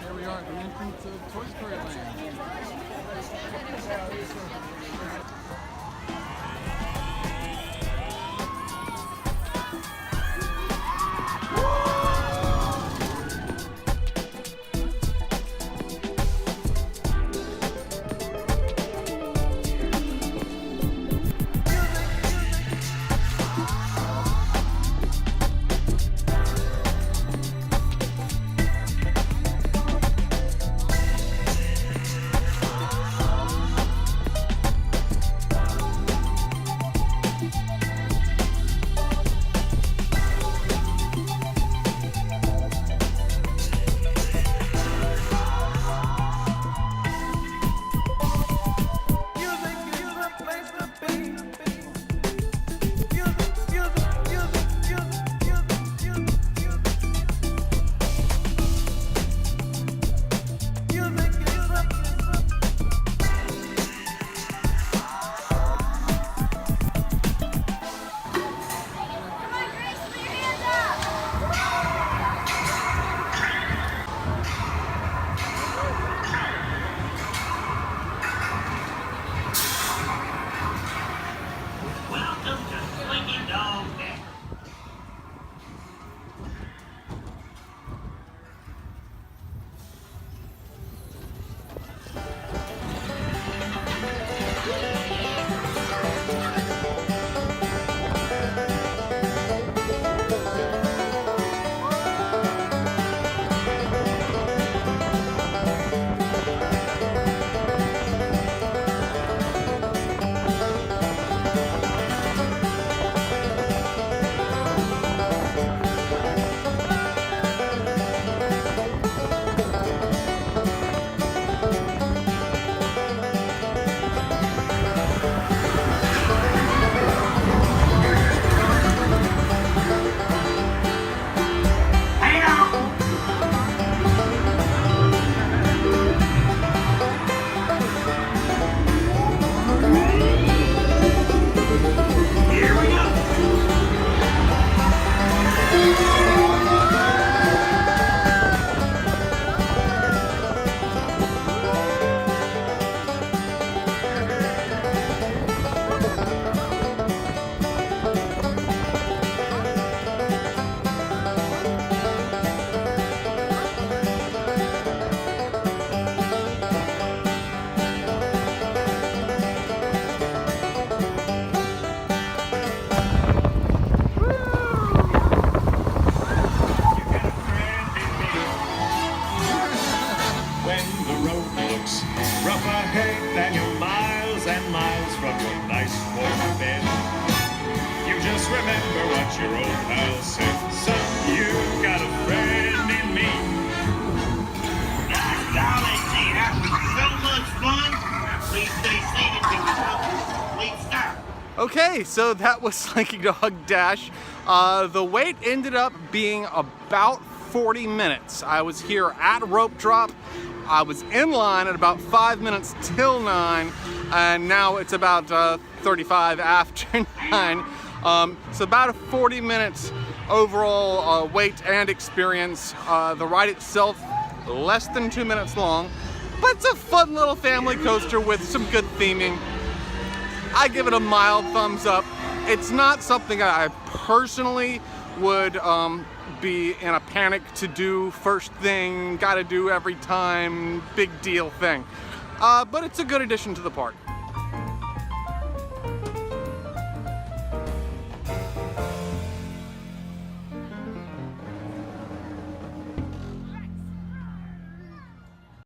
Here we are at the entrance of Toy Story Land. Welcome to Slinky Dog Dash. Hang on. Here we go. When the road looks rough ahead and you're miles and miles from your nice warm bed, you just remember what your old pal said. Son, you got a friend in me. Gosh, darling, gee, that was so much fun. Please stay seated till we come to a complete stop. Okay, so that was Slinky Dog Dash. The wait ended up being about 40 minutes. I was here at rope drop. I was in line at about 5 minutes till 9, and now it's about 35 after 9. So about a 40 minutes overall wait and experience. The ride itself, less than 2 minutes long, but it's a fun little family coaster with some good theming. I give it a mild thumbs up. It's not something I personally would be in a panic to do first thing, gotta do every time, big deal thing. But it's a good addition to the park.